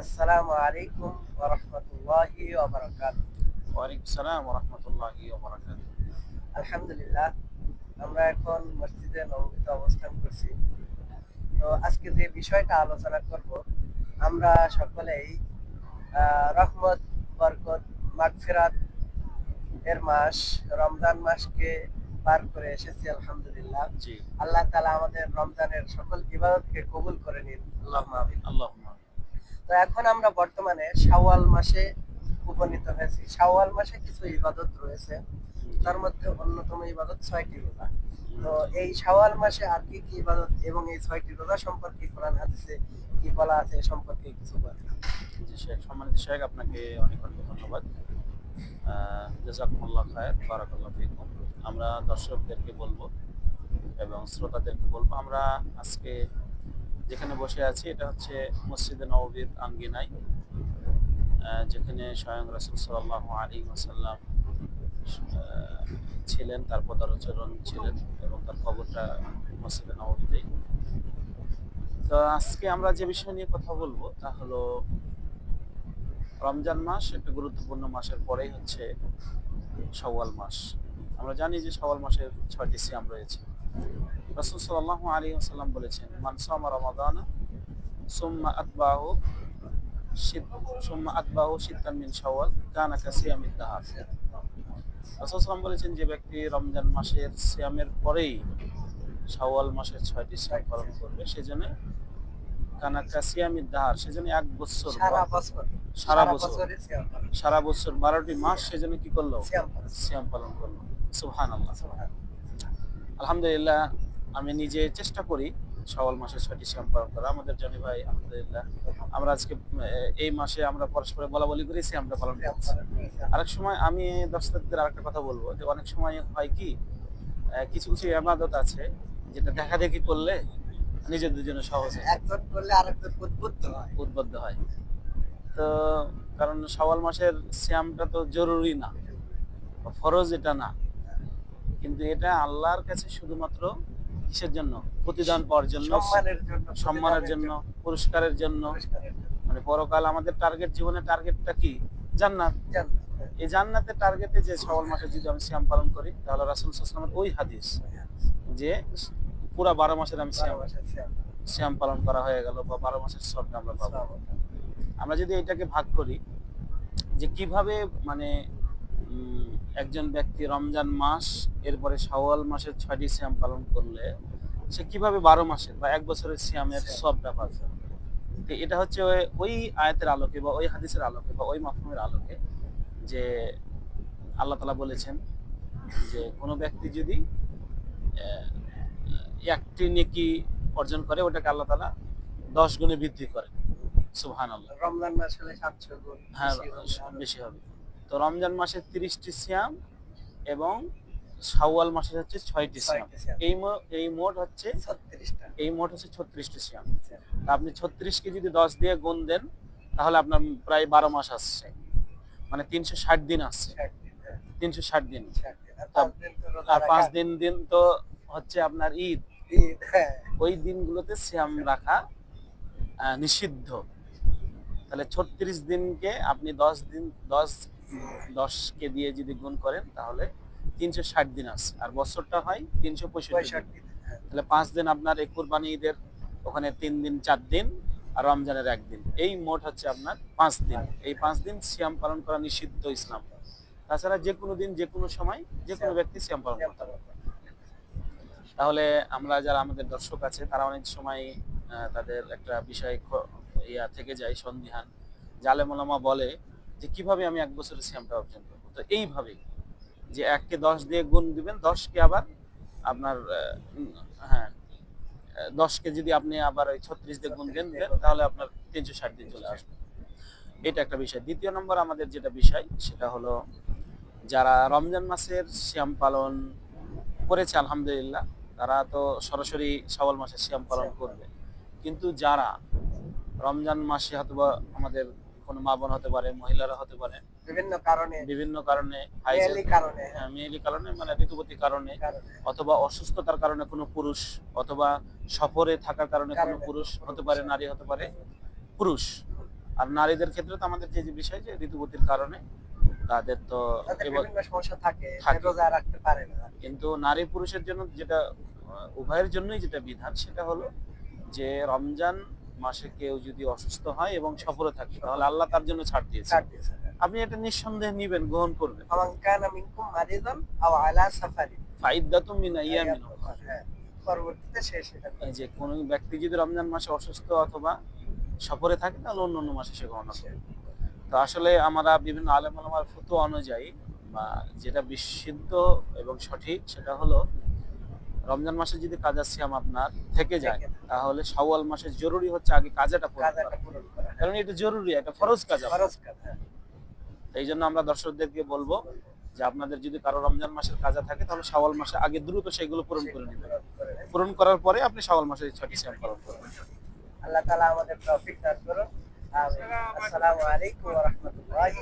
আসসালামু আলাইকুম ওয়া রাহমাতুল্লাহি ওয়া বারাকাতুহু। ওয়ালাইকুম সালাম ওয়া রাহমাতুল্লাহি ওয়া বারাকাতুহু। আলহামদুলিল্লাহ, আমরা এখন মসজিদে নববীতে অবস্থান করছি। তো আজকে যে বিষয়টা আলোচনা করব, আমরা সকলেই রহমত, বরকত, মাগফিরাত এর মাস রমজান মাসকে পার করে এসেছি আলহামদুলিল্লাহ। জি, আল্লাহ তাআলা আমাদের রমজানের সকল ইবাদতকে কবুল করে নিন। আল্লাহুম্মা আমিন। আল্লাহুম্মা আমিন। তো এখন আমরা বর্তমানে শাওয়াল মাসে উপনীত হয়েছি। শাওয়াল মাসে কিছু ইবাদত রয়েছে, জি, তার মধ্যে অন্যতম ইবাদত ৬টি রোজা। তো জি, এই শাওয়াল মাসে আর কি কি ইবাদত এবং এই ৬টি রোজা সম্পর্কে কোরআন হাদিসে কি বলা আছে এ সম্পর্কে কিছু বলেন। জি শেখ, সম্মানিত শেখ, আপনাকে অনেক অনেক ধন্যবাদ। জাযাকুমুল্লাহ খায়ের, বারাকাল্লাহু ফিকুম। আমরা দর্শকদেরকে বলবো এবং শ্রোতাদেরকে বলবো, আমরা আজকে যেখানে বসে আছি এটা হচ্ছে মসজিদে নববীর আঙ্গিনায়, যেখানে স্বয়ং রাসূল সাল্লাল্লাহু আলাইহি ওয়াসাল্লাম ছিলেন, তার পদচারণ ছিলেন এবং তার কবরটা মসজিদে নববীতেই। তো আজকে আমরা যে বিষয় নিয়ে কথা বলবো তা হলো রমজান মাস, একটা গুরুত্বপূর্ণ মাসের পরেই হচ্ছে শাওয়াল মাস। আমরা জানি যে শাওয়াল মাসের ৬টি সিয়াম রয়েছে। রাসূল সাল্লাল্লাহু আলাইহি ওয়াসাল্লাম বলেছেন, মান সামা রমাদানা সুম্মা আতবাহু সিত সুম্মা আতবাহু সিত্তান মিন শাওয়াল কানা কাসিয়ামিদ দাহার। রাসূল সাল্লাল্লাহু বলেছেন, যে ব্যক্তি রমজান মাসের সিয়ামের পরেই শাওয়াল মাসের ৬টি সিয়াম পালন করবে, সেজন্য কানা কাসিয়ামিদ দাহার, সেজন্য ১ বছর সারা বছর সারা সারা বছর বছরে সিয়াম পালন। সারা বছর ১২টি মাস সেজন্য কি করলো? সিয়াম পালন। সিয়াম পালন করলো। সুবহানাল্লাহ। সুবহানাল্লাহ। আলহামদুলিল্লাহ, আমি নিজে চেষ্টা করি শাওয়াল মাসে ৬টি সিয়াম পালন করা। আমাদের জনি ভাই আলহামদুলিল্লাহ, আমরা আজকে এই মাসে আমরা পরস্পরে বলাবলি করে সিয়ামটা পালন সিয়াম করছি। পালন করেছি। আরেক সময় আমি দর্শকদের আরেকটা কথা বলবো, যে অনেক সময় হয় কি, কিছু কিছু ইবাদত আছে যেটা দেখাদেখি করলে নিজেদের জন্য সহজ হয়ে যায়, একজন করলে আরেকজন উদ্বুদ্ধ হয়। উদ্বুদ্ধ হয়। তো কারণ শাওয়াল মাসের সিয়ামটা তো জরুরি না, বা ফরজ এটা না, কিন্তু এটা আল্লাহর কাছে শুধুমাত্র কিসের জন্য? প্রতিদান পাওয়ার জন্য, সম্মানের জন্য, সম্মানের প্রতিদানের জন্য, জন্য, পুরস্কারের জন্য। পুরস্কারের জন্য। মানে পরকাল আমাদের টার্গেট, জীবনের টার্গেটটা কি? জান্নাত। জান্নাত। এই জান্নাতের টার্গেটে যে শাওয়াল মাসে যদি আমি সিয়াম পালন করি, তাহলে রাসূল সাল্লাল্লাহু আলাইহি ওয়াসাল্লামের ওই হাদিস যে পুরা ১২ মাসের আমি ১২ মাসের সিয়াম সিয়াম পালন করা হয়ে গেল, বা ১২ মাসের সবটা আমরা পাবো। আমরা যদি এটাকে ভাগ করি যে কিভাবে, মানে একজন ব্যক্তি রমজান মাস এরপরে শাওয়াল মাসের ৬টি সিয়াম পালন করলে সে কিভাবে ১২ মাসের বা ১ বছরের সিয়ামের সবটা পাবে। তো এটা হচ্ছে ওই আয়াতের আলোকে বা ওই হাদিসের আলোকে বা ওই মাফহুমের আলোকে, যে আল্লাহ তাআলা বলেছেন যে কোনো ব্যক্তি যদি আহ, একটি নেকি অর্জন করে, ওটাকে আল্লাহ তাআলা ১০ গুণে বৃদ্ধি করে। সুবহানাল্লাহ। রমজান মাস হলে ৭০০ গুণ হ্যাঁ, বেশি হবে আরো। বেশি হবে। তো রমজান মাসে ৩০টি সিয়াম এবং শাওয়াল মাসে হচ্ছে ৬টি সিয়াম। ৬টি সিয়াম, এই মোট হচ্ছে ৩৬ টা। ৩৬টি সিয়াম। আচ্ছা, তা আপনি ৩৬ কে যদি ১০ দিয়ে গুণ দেন, তাহলে আপনার প্রায় ১২ মাস আসছে, মানে ৩৬০ দিন আসছে। ৬০ দিন, হ্যাঁ, ৩৬০ দিন। ৬০ দিন। আর তা ৫ দিন তো রোজা আর ৫ রাখা। দিন দিন তো হচ্ছে আপনার ঈদ। ঈদ, হ্যাঁ। ওই দিনগুলোতে সিয়াম রাখা নিষিদ্ধ। তাহলে ৩৬ দিনকে আপনি ১০ দিন ১০ ১০ কে দিয়ে যদি গুণ করেন, তাহলে ৩৬০ দিন আসে, আর বছরটা হয় ৩৬৫ দিন। ৬৫ দিন, হ্যাঁ। তাহলে ৫ দিন আপনার এই কুরবানি ঈদের, ওখানে ৩ দিন ৪ দিন, আর রমজানের ১ দিন, এই মোট হচ্ছে আপনার ৫ দিন। এই ৫ দিন সিয়াম পালন করা নিষিদ্ধ ইসলাম। তাছাড়া যে কোনো দিন, যে কোনো সময়, যে কোনো ব্যক্তি সিয়াম পালন সিয়াম করতে পালন পারে। করে। তাহলে আমরা যারা আমাদের দর্শক আছে, তারা অনেক সময় তাদের একটা বিষয় থেকে যায় সন্দিহান, যে আলেম ওলামা বলে যে কিভাবে আমি ১ বছরের সিয়ামটা অর্জন করবো। তো এইভাবেই, যে ১ কে ১০ দিয়ে গুণ দিবেন, ১০ কে আবার আপনার হ্যাঁ, ১০ কে যদি আপনি আবার ওই ৩৬ দিয়ে গুণ দেন, তাহলে আপনার ৩৬০ দিন চলে আসবে। এটা একটা বিষয়। দ্বিতীয় নম্বর আমাদের যেটা বিষয়, সেটা হলো যারা রমজান মাসের সিয়াম পালন করেছে আলহামদুলিল্লাহ, তারা তো সরাসরি শাওয়াল মাসে সিয়াম পালন করবে। কিন্তু যারা রমজান মাসে হয়তোবা, আমাদের কোনো মা বোন হতে পারে, মহিলারা হতে পারে, বিভিন্ন কারণে, বিভিন্ন কারণে, মেয়ালি কারণে, হ্যাঁ, মেয়েলি কারণে, মানে ঋতুবতী কারণে, কারণে, অথবা অসুস্থতার কারণে কোনো পুরুষ, অথবা সফরে থাকার কারণে কোনো পুরুষ হতে পারে, নারী হতে পারে, পুরুষ। আর নারীদের ক্ষেত্রে তো আমাদের যে যে বিষয় যে ঋতুগতির কারণে তাদের তো তাদের এবার বিভিন্ন সমস্যা থাকে, থাকে। রোজা রাখতে পারে না। কিন্তু নারী পুরুষের জন্য যেটা উভয়ের জন্যই যেটা বিধান সেটা হলো যে রমজান মাসে কেউ যদি অসুস্থ হয় এবং সফরে থাকে তাহলে আল্লাহ তার জন্য ছাড় দিয়েছে। ছাড় দিয়েছে। আপনি এটা নিঃসন্দেহে নিবেন, গ্রহণ করবেন। ফামান কানা মিনকুম মারিদান আও আলা সাফারিন, ফাইদ্দাতুম মিন আইয়ামিন উখরা। হ্যাঁ, পরবর্তীতে সে সেটা এই যে কোনো ব্যক্তি যদি রমজান মাসে অসুস্থ অথবা সফরে থাকে তাহলে অন্য মাসে সে গণনা করে। তো আসলে আমরা বিভিন্ন আলেম ওলামার ফতোয়া অনুযায়ী বা যেটা বিশুদ্ধ এবং সঠিক সেটা হলো রমজান মাসে যদি কাজা সিয়াম আপনার থেকে যায় তাহলে শাওয়াল মাসে জরুরি হচ্ছে আগে কাজাটা পূরণ করা, কাজাটা পূরণ করা। কারণ এটা জরুরি, একটা ফরজ কাজা। ফরজ কাজ, হ্যাঁ। এই জন্য আমরা দর্শকদেরকে বলবো যে আপনাদের যদি কারো রমজান মাসের কাজা থাকে তাহলে শাওয়াল মাসে আগে দ্রুত সেগুলো পূরণ করে নেবেন। পূরণ করার পরে আপনি শাওয়াল মাসে 6টি সিয়াম পালন করবেন। আল্লাহ তাআলা আমাদের তৌফিক দান করুন। আমিন। আসসালামু আলাইকুম ওয়া রাহমাতুল্লাহি